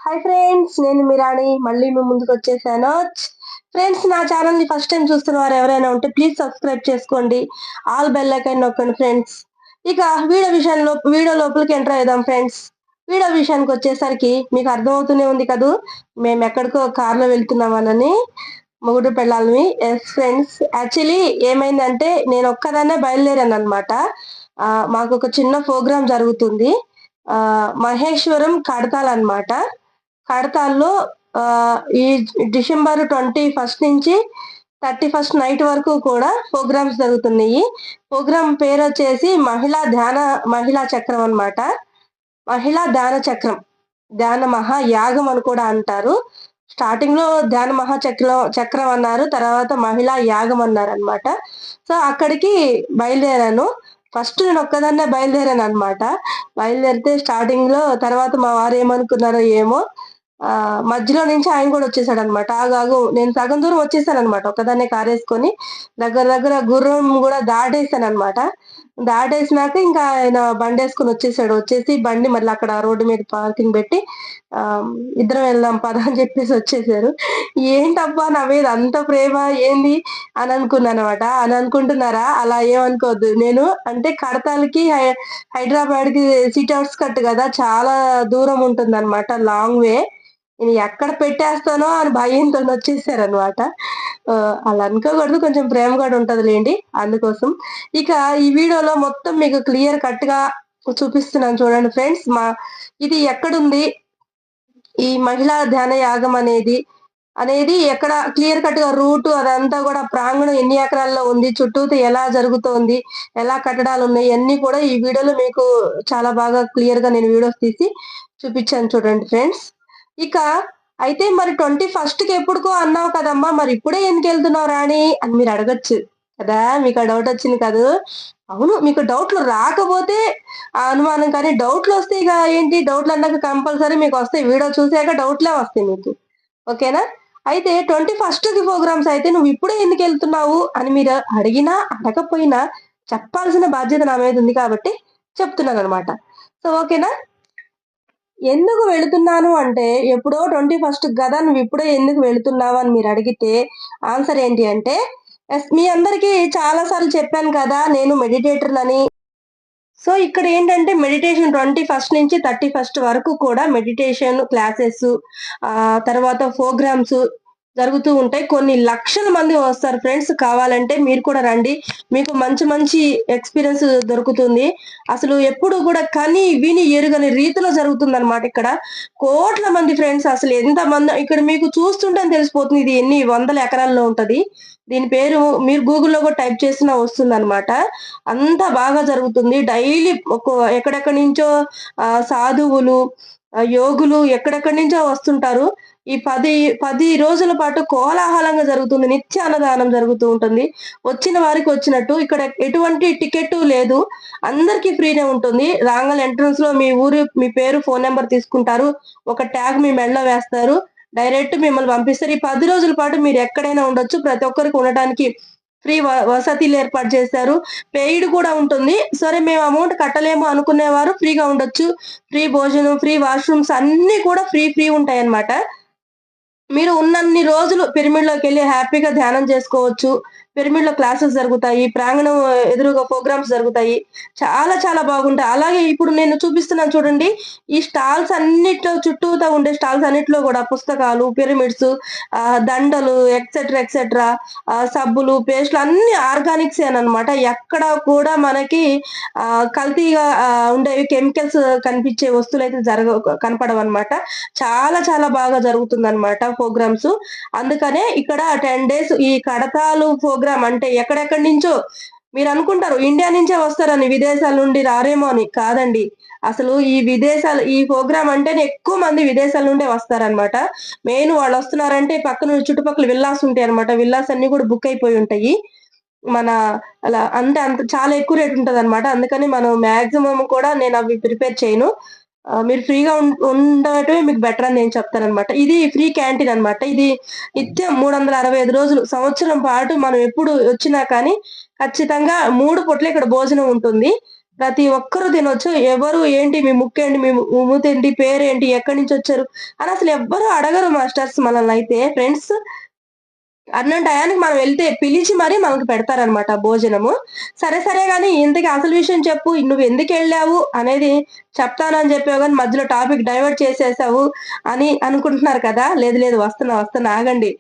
Hi friends, నేను మిరాణి మళ్ళీ మీ ముందుకు వచ్చేసాను. ఫ్రెండ్స్, నా ఛానల్ ని ఫస్ట్ టైం చూస్తున్న వారు ఎవరైనా ఉంటే ప్లీజ్ సబ్స్క్రైబ్ చేసుకోండి. ఆల్ బెల్ ఐకాన్ నొక్కండి ఫ్రెండ్స్. ఇక వీడియో లోపలికి ఎంటర్ అయిదాం ఫ్రెండ్స్. వీడియో విషయానికి వచ్చేసరికి మీకు అర్థమవుతూనే ఉంది కదూ, మేము ఎక్కడికో కార్లో వెళ్తున్నామని, మొగుడు పెళ్ళాలని. ఎస్ ఫ్రెండ్స్, యాక్చువల్లీ ఏమైందంటే నేను ఒక్కదాన్నే బయలుదేరాను అనమాట. మాకు ఒక చిన్న ప్రోగ్రామ్ జరుగుతుంది. మహేశ్వరం కడతాల్ అన్నమాట. కడతాల్లో ఈ డిసెంబర్ 21 నుంచి 31 నైట్ వరకు కూడా ప్రోగ్రామ్స్ జరుగుతున్నాయి. ప్రోగ్రామ్ పేరు వచ్చేసి మహిళా చక్రం అన్నమాట. మహిళా ధ్యాన చక్రం, ధ్యాన మహాయాగం అని కూడా అంటారు. స్టార్టింగ్ లో ధ్యాన చక్రం అన్నారు, తర్వాత మహిళా యాగం అన్నారు అనమాట. సో అక్కడికి బయలుదేరాను. ఫస్ట్ నేను ఒక్కదాన్నే బయలుదేరాను అనమాట. బయలుదేరితే స్టార్టింగ్ లో తర్వాత మా వారు ఏమనుకున్నారో ఏమో, మధ్యలో నుంచి ఆయన కూడా వచ్చేసాడు అనమాట. ఆగాగు, నేను సగం దూరం వచ్చేసాను అనమాట ఒక్కదాన్నే కారేసుకొని. దగ్గర గుర్రం కూడా దాటేసాను అనమాట. దాటేసినాక ఇంకా ఆయన బండి వేసుకొని వచ్చేసాడు. వచ్చేసి బండి మళ్ళీ అక్కడ రోడ్డు మీద పార్కింగ్ పెట్టి ఇద్దరం వెళ్దాం పద అని చెప్పేసి వచ్చేసారు. ఏంటబ్బా నా మీద అంత ప్రేమ ఏంది అని అనుకున్నాను అనమాట. అని అనుకుంటున్నారా? అలా ఏమనుకోవద్దు. నేను అంటే కడతాలకి హైదరాబాద్ కి సిటీ అవుట్స్కట్ కదా, చాలా దూరం ఉంటుంది అనమాట, లాంగ్ వే. నేను ఎక్కడ పెట్టేస్తానో అని భయంతో వచ్చేసారనమాట. అలా అనుకోకూడదు, కొంచెం ప్రేమ కూడా ఉంటదిలేండి, అందుకోసం. ఇక ఈ వీడియోలో మొత్తం మీకు క్లియర్ కట్ గా చూపిస్తున్నాను చూడండి ఫ్రెండ్స్. ఇది ఎక్కడుంది, ఈ మహిళా ధ్యాన యాగం అనేది ఎక్కడ, క్లియర్ కట్ గా రూట్ అదంతా కూడా, ప్రాంగణం ఎన్ని ఎకరాల్లో ఉంది, చుట్టూతో ఎలా జరుగుతోంది, ఎలా కట్టడాలు ఉన్నాయి, అన్ని కూడా ఈ వీడియోలో మీకు చాలా బాగా క్లియర్ గా నేను వీడియోస్ తీసి చూపించాను చూడండి ఫ్రెండ్స్. ఇక అయితే మరి 21 కి ఎప్పుడుకో అన్నావు కదమ్మా, మరి ఇప్పుడే ఎందుకు వెళ్తున్నావు రాణి అని మీరు అడగచ్చు కదా. మీకు ఆ డౌట్ వచ్చింది కదా. అవును, మీకు డౌట్లు రాకపోతే ఆ అనుమానం, కానీ డౌట్లు వస్తే ఇక ఏంటి, డౌట్లు అన్నాక కంపల్సరీ మీకు వస్తాయి. వీడియో చూసాక డౌట్లే వస్తాయి మీకు. ఓకేనా? అయితే 21 కి ప్రోగ్రామ్స్ అయితే నువ్వు ఇప్పుడే ఎందుకు వెళ్తున్నావు అని మీరు అడిగినా అడగకపోయినా చెప్పాల్సిన బాధ్యత నా మీద ఉంది కాబట్టి చెప్తున్నాను అనమాట. సో ఓకేనా? ఎందుకు వెళుతున్నాను అంటే, ఎప్పుడో 21 కదా, నువ్వు ఇప్పుడే ఎందుకు వెళుతున్నావు అని మీరు అడిగితే ఆన్సర్ ఏంటి అంటే, మీ అందరికీ చాలా సార్లు చెప్పాను కదా నేను మెడిటేటర్‌నని. సో ఇక్కడ ఏంటంటే మెడిటేషన్ 21 నుంచి 31 వరకు కూడా మెడిటేషన్ క్లాసెస్, తర్వాత ప్రోగ్రామ్స్ జరుగుతూ ఉంటాయి. కొన్ని లక్షల మంది వస్తారు ఫ్రెండ్స్. కావాలంటే మీరు కూడా రండి. మీకు మంచి మంచి ఎక్స్‌పీరియన్స్ దొరుకుతుంది. అసలు ఎప్పుడు కూడా కని, విని ఎరుగని రీతిలో జరుగుతుందన్నమాట ఇక్కడ. కోట్ల మంది ఫ్రెండ్స్, అసలు ఎంతమంది ఇక్కడ మీకు చూస్తుంటేనే తెలిసిపోతుంది ఇది ఎన్ని వందల ఎకరాల్లో ఉంటది. దీని పేరు మీరు గూగుల్‌లో కూడా టైప్ చేసినా వస్తుందన్నమాట. అంత బాగా జరుగుతుంది. డైలీ ఎక్కడెక్కడి నుంచో సాధువులు, యోగులు ఎక్కడెక్కడి నుంచో వస్తుంటారు. ఈ 10 రోజుల పాటు కోలాహలంగా జరుగుతుంది. నిత్య అన్నదానం జరుగుతూ ఉంటుంది. వచ్చిన వారికి వచ్చినట్టు. ఇక్కడ ఎటువంటి టికెట్ లేదు. అందరికీ ఫ్రీనే ఉంటుంది. రాంగానే ఎంట్రన్స్‌లో మీ ఊరు, మీ పేరు, ఫోన్ నంబర్ తీసుకుంటారు. ఒక ట్యాగ్ మీ మెడలో వేస్తారు. డైరెక్ట్ మిమ్మల్ని పంపిస్తారు. ఈ 10 రోజుల పాటు మీరు ఎక్కడైనా ఉండొచ్చు. ప్రతి ఒక్కరికి ఉండటానికి ఫ్రీ వసతులు ఏర్పాటు చేశారు. పెయిడ్ కూడా ఉంటుంది. సరే మేము అమౌంట్ కట్టలేము అనుకునేవారు ఫ్రీగా ఉండొచ్చు. ఫ్రీ భోజనం, ఫ్రీ వాష్‌రూమ్స్ అన్నీ కూడా ఫ్రీ ఉంటాయన్నమాట. మీరు ఉన్నన్ని రోజులు పిరమిడ్‌లోకెళ్ళి హ్యాపీగా ధ్యానం చేసుకోవచ్చు. పిరమిడ్‌లో క్లాసెస్ జరుగుతాయి. ప్రాంగణం ఎదురుగా ప్రోగ్రామ్స్ జరుగుతాయి. చాలా చాలా బాగుంటాయి. అలాగే ఇప్పుడు నేను చూపిస్తున్నాను చూడండి. ఈ స్టాల్స్ అన్నిట్లో, చుట్టూతా ఉండే స్టాల్స్ అన్నిట్లో కూడా పుస్తకాలు, పిరమిడ్స్, దండలు ఎక్సెట్రా సబ్బులు, పేస్టులు అన్నీ ఆర్గానిక్సేనన్నమాట. ఎక్కడ కూడా మనకి కల్తీగా ఉండేవి, కెమికల్స్ కనిపించే వస్తువులైతే కనపడవన్నమాట. చాలా చాలా బాగా జరుగుతుందన్నమాట ప్రోగ్రామ్స్. అందుకనే ఇక్కడ 10 డేస్ ఈ కడతాలు ప్రోగ్రామ్ అంటే ఎక్కడెక్కడి నుంచో మీరు అనుకుంటారు ఇండియా నుంచే వస్తారని, విదేశాల నుండి రారేమో అని. కాదండి. అసలు ఈ ప్రోగ్రామ్ అంటేనే ఎక్కువ మంది విదేశాల నుండే వస్తారనమాట. మెయిన్ వాళ్ళు వస్తున్నారంటే పక్కన చుట్టుపక్కల విల్లాస్ ఉంటాయన్నమాట. విల్లాస్ అన్ని కూడా బుక్ అయిపోయి ఉంటాయి. మన అలా అంటే అంత చాలా ఎక్కువ రేట్ ఉంటదనమాట. అందుకని మనం మాక్సిమం కూడా నేను అవి ప్రిపేర్ చేయను. మీరు ఫ్రీగా ఉండటమే మీకు బెటర్ అని నేను చెప్తాననమాట. ఇది ఫ్రీ క్యాంటీన్ అనమాట. ఇది నిత్యం 365 రోజులు, సంవత్సరం పాటు మనం ఎప్పుడు వచ్చినా కానీ ఖచ్చితంగా 3 పూటలు ఇక్కడ భోజనం ఉంటుంది. ప్రతి ఒక్కరు తినొచ్చు. ఎవరు ఏంటి మీ ముక్కేంటి? మీ మూతేంటి? పేరేంటి? ఎక్కడి నుంచొచ్చారు? అని అసలు ఎవ్వరు అడగరు మాస్టర్స్ మనల్నయితే ఫ్రెండ్స్. అన్నం టయానికి మనం వెళ్తే పిలిచి మరీ మనకు పెడతారనమాట భోజనము. సరే, సరే గాని ఇంతకి అసలు విషయం చెప్పు. నువ్వెందుకెళ్ళావు అనేది చెప్తానని చెప్పావు గాని మధ్యలో టాపిక్ డైవర్ట్ చేసేసావు అని అనుకుంటున్నారు కదా! లేదు, లేదు వస్తున్నా, వస్తున్నా ఆగండి.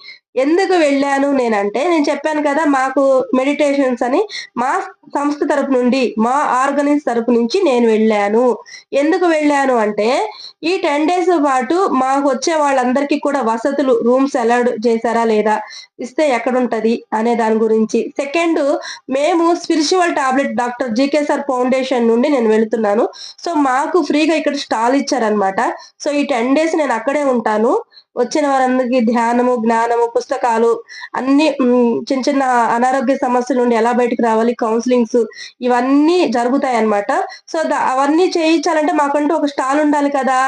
ఎందుకు వెళ్ళాను నేనంటే నేను చెప్పాను కదా! మాకు మెడిటేషన్స్ అని మా సంస్థ తరపు నుండి, మా ఆర్గనైజ్ తరపు నుంచి నేను వెళ్ళాను. ఎందుకు వెళ్ళాను అంటే ఈ 10 డేస్ పాటు మాకొచ్చే వాళ్ళందరికీ కూడా వసతులు, రూమ్స్ అలౌడ్ చేశారా లేదా? ఇస్తే ఎక్కడుంటది అనే దాని గురించి. సెకండు మేము spiritual tablet doctor 'GK sir' foundation నుండి నేను వెళుతున్నాను. సో, మాకు ఫ్రీగా ఇక్కడ స్టాల్ ఇచ్చారనమాట. సో, ఈ 10 డేస్ నేను అక్కడే ఉంటాను. వచ్చిన వారందరికీ ధ్యానము, జ్ఞానము, పుస్తకాలు అన్నీ చిన్న చిన్న అనారోగ్య సమస్యల నుండి ఎలా బయటికి రావాలి, కౌన్సెలింగ్స్ ఇవన్నీ జరుగుతాయన్నమాట. సో, అవన్నీ చేయించాలంటే మాకంటూ ఒక స్టాల్ ఉండాలి కదా!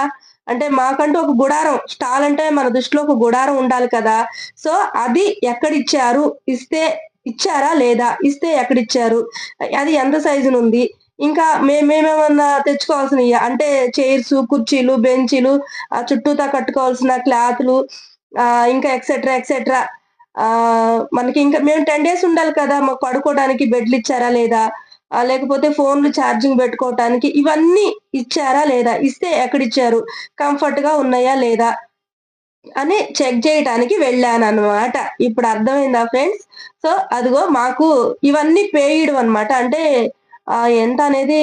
అంటే మాకంటూ ఒక గుడారం స్టాల్ అంటే మన దృష్టిలో ఒక గుడారం ఉండాలి కదా! సో, అది ఎక్కడిచ్చారు? ఇచ్చారా లేదా? ఇస్తే ఎక్కడిచ్చారు? అది ఎంత సైజునుంది? ఇంకా మేమేమన్నా తెచ్చుకోవాల్సినయి అంటే చైర్సు, కుర్చీలు, బెంచీలు చుట్టూతా కట్టుకోవాల్సిన క్లాతులు ఇంకా ఎక్సెట్రా, ఎక్సెట్రా మనకి ఇంకా మేము 10 డేస్ ఉండాలి కదా! మాకు పడుకోవడానికి బెడ్‌లిచ్చారా లేదా? లేకపోతే ఫోన్‌లు ఛార్జింగ్ పెట్టుకోవటానికి ఇవన్నీ ఇచ్చారా లేదా? ఇస్తే ఎక్కడిచ్చారు? కంఫర్ట్‌గా ఉన్నాయా లేదా? అని చెక్ జేయటానికి వెళ్ళాననమాట. ఇప్పుడు అర్థమైందా ఫ్రెండ్స్? సో, అదిగో మాకు ఇవన్నీ పెయిడ్ అన్నమాట. అంటే ఎంత అనేది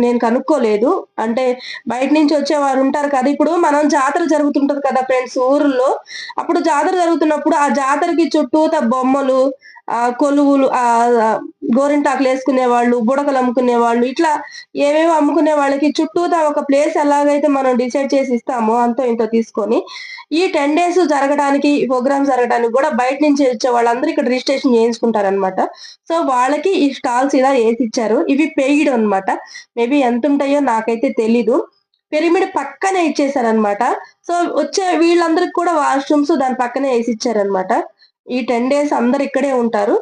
నేను కనుక్కోలేదు. అంటే బయట నుంచి వచ్చేవారుంటారు కదా! ఇప్పుడు మనం జాతర జరుగుతుంటది కదా ఫ్రెండ్స్ ఊరుల్లో. అప్పుడు జాతర జరుగుతున్నప్పుడు ఆ జాతరకి చుట్టూతా బొమ్మలు, కొలువులు గోరింటాకులేసుకునేవాళ్ళు, బుడగలు అమ్ముకునేవాళ్ళు ఇట్లా ఏవేవో అమ్ముకునే వాళ్ళకి చుట్టూతా ఒక ప్లేస్ ఎలాగైతే మనం డిసైడ్ చేసి ఇస్తామో అంతో ఇంతో తీసుకొని ఈ 10 డేస్ జరగడానికి, ప్రోగ్రామ్స్ జరగడానికి గూడా బయట నుంచి వచ్చే వాళ్ళందరూ ఇక్కడ రిజిస్ట్రేషన్ చేయించుకుంటారనమాట. సో, వాళ్ళకి ఈ స్టాల్స్ ఇలా ఏసిచ్చారు. ఇవి పెయిడ్ అన్నమాట. మేబీ ఎంతుంటాయో నాకైతే తెలీదు. పిరమిడ్ పక్కనే ఇచ్చేసారనమాట. సో, వచ్చే వీళ్ళందరికి కూడా వాష్‌రూమ్స్ దాని పక్కనే ఏసిచ్చారనమాట. ఈ 10 డేస్ అందరూ ఇక్కడే ఉంటారు.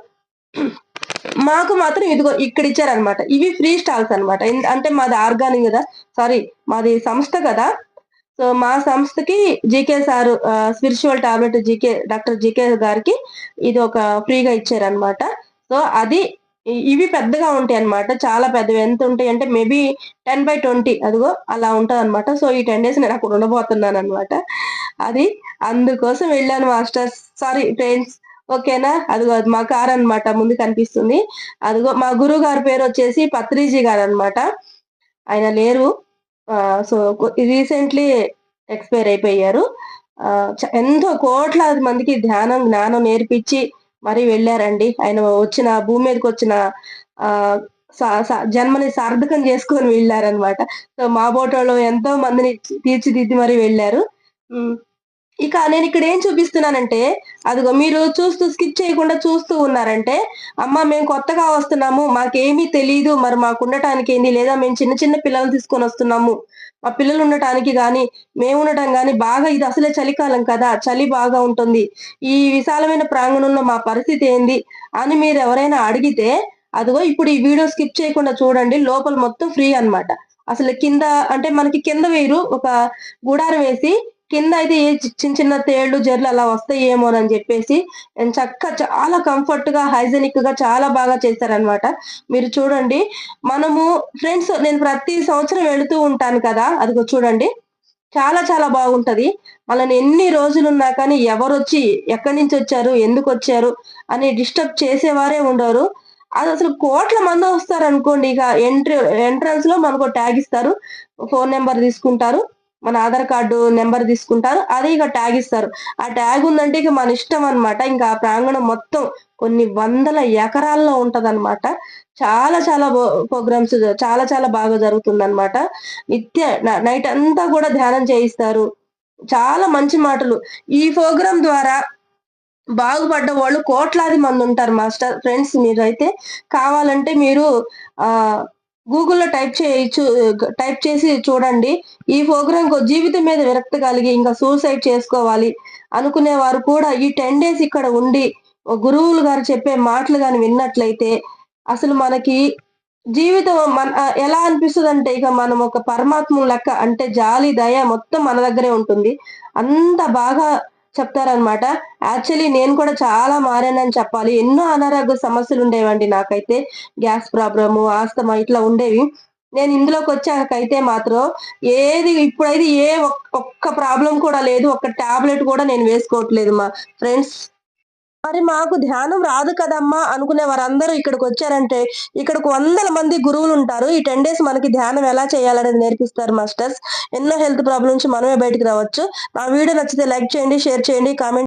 మాకు మాత్రం ఇదిగో ఇక్కడిచ్చారనమాట. ఇవి ఫ్రీ స్టాల్స్ అనమాట. అంటే మాది ఆర్గానిక్ గదా! సారీ మాది సంస్థ కదా! సో, మా సంస్థకి GK sir spiritual tablet doctor GK గారికి ఇది ఒక ఫ్రీగా ఇచ్చారనమాట. సో, అది ఇవి పెద్దగా ఉంటాయన్నమాట. చాలా పెద్దవి. ఎంతుంటాయంటే మేబీ 10/20 అదిగో అలా ఉంటదనమాట. సో, ఈ 10 డేస్ నేను అక్కడ ఉండబోతున్నాననమాట. అది అందుకోసం వెళ్ళాను మాస్టర్స్. Sorry friends. ఓకేనా? అదిగో అది మా కారనమాట ముందు కనిపిస్తుంది. అదిగో మా గురువుగారి పేరొచ్చేసి పత్రిజీ గారనమాట. ఆయన లేరు. సో, రీసెంట్‌లీ ఎక్స్‌పైర్ అయిపోయారు. ఎంతో కోట్లాది మందికి ధ్యానం, జ్ఞానం నేర్పిచ్చి మరి వెళ్లారండి. ఆయన భూమి మీదకొచ్చిన ఆహ్, స స జన్మని సార్థకం చేసుకొని వెళ్లారనమాట. సో, మా బోటోళ్ళు ఎంతో మందిని తీర్చిదిద్ది మరి వెళ్లారు. హ్మ్. ఇక నేనిక్కడ ఏం చూపిస్తున్నానంటే, అదిగో మీరు చూస్తూ స్కిప్ చేయకుండా చూస్తూ ఉన్నారంటే, అమ్మ మేము కొత్తగా వస్తున్నాము. మాకేమీ తెలీదు. మరి మాకుండటానికేంది? లేదా మేము చిన్న చిన్న పిల్లల్ని తీసుకొనొస్తున్నాము. మా పిల్లలుండటానికి గాని, మేముండటం గాని బాగా ఇది అసలే చలికాలం కదా! చలి బాగా ఉంటుంది. ఈ విశాలమైన ప్రాంగణంలో మా పరిస్థితి ఏంది? అని మీరెవరైనా అడిగితే, అదిగో ఇప్పుడు ఈ వీడియో స్కిప్ చేయకుండా చూడండి. లోపల మొత్తం ఫ్రీ అన్నమాట. అసలు కింద అంటే మనకి కింద వేయరు. ఒక గుడారం వేసి కింద అయితే ఏ చిన్న చిన్న తేళ్ళు, జర్లు అలా వస్తాయేమోనని జెప్పేసి చాలా కంఫర్ట్‌గా, హైజీనిక్‌గా చాలా బాగా చేశారనమాట. మీరు చూడండి. మనము ఫ్రెండ్స్ నేను ప్రతి సంవత్సరం వెళుతూ ఉంటాను కదా! అదిగో చూడండి. చాలా చాలా బాగుంటది. మనల్ని ఎన్ని రోజులున్నా కానీ ఎవరొచ్చి, ఎక్కడి నుంచొచ్చారు, ఎందుకొచ్చారు అని డిస్టర్బ్ చేసేవారే ఉండరు. అదసలు కోట్ల మందొస్తారనుకోండి ఇక ఎంట్రన్స్‌లో మనకో ట్యాగ్ ఇస్తారు. ఫోను నంబర్ తీసుకుంటారు. మన ఆధార్ కార్డు నంబర్ తీసుకుంటారు. అది ఇక ట్యాగ్ ఇస్తారు. ఆ ట్యాగ్ ఉందంటే ఇక మన ఇష్టం అన్నమాట. ఇంకా ఆ ప్రాంగణం మొత్తం కొన్ని వందల ఎకరాల్లో ఉంటదన్నమాట. చాలా చాలా ప్రోగ్రామ్స్ చాలా చాలా బాగా జరుగుతుందన్నమాట. నైట్ అంతా గూడా ధ్యానం చేయిస్తారు. చాలా మంచి మాటలు. ఈ ప్రోగ్రామ్ ద్వారా బాగుపడ్డ వాళ్ళు కోట్లాది మందుంటారు మాస్టర్. ఫ్రెండ్స్ మీరైతే కావాలంటే మీరు ఆహ్, గూగుల్‌లో టైప్ చేసి చూడండి. ఈ ప్రోగ్రామ్‌కో జీవితం మీద విరక్తి కలిగి ఇంకా సూసైడ్ చేసుకోవాలి అనుకునేవారు కూడా ఈ 10 డేస్ ఇక్కడ ఉండి గురువులు గారు చెప్పే మాటలు గాని విన్నట్లయితే అసలు మనకి జీవితం ఎలా అనిపిస్తదంటే ఇక మనం ఒక పరమాత్ముని లెక్క అంటే జాలి, దయ మొత్తం మన దగ్గరే ఉంటుంది. అంత బాగా చెప్తారనమాట. యాక్చువల్లీ నేను కూడా చాలా మారానని చెప్పాలి. ఎన్నో అనారోగ్య సమస్యలుండేవండి నాకైతే. గ్యాస్ ప్రాబ్లము, ఆస్తమా ఇట్లా ఉండేవి. నేను ఇందులోకొచ్చాకైతే మాత్రం ఇప్పుడైతే ఒక్క ప్రాబ్లమ్ కూడా లేదు. ఒక్క టాబ్లెట్ కూడా నేను వేసుకోవట్లేదు ఫ్రెండ్స్. మరి మాకు ధ్యానం రాదు కదమ్మా! అనుకునే వారందరూ ఇక్కడికొచ్చారంటే, ఇక్కడికి వందల మంది గురువులుంటారు. ఈ 10 డేస్ మనకి ధ్యానం ఎలా చేయాలనేది నేర్పిస్తారు మాస్టర్స్. ఎన్నో హెల్త్ ప్రాబ్లమ్ నుంచి మనమే బయటికి రావచ్చు. నా వీడియో నచ్చితే లైక్ చేయండి, షేర్ చేయండి, కామెంట్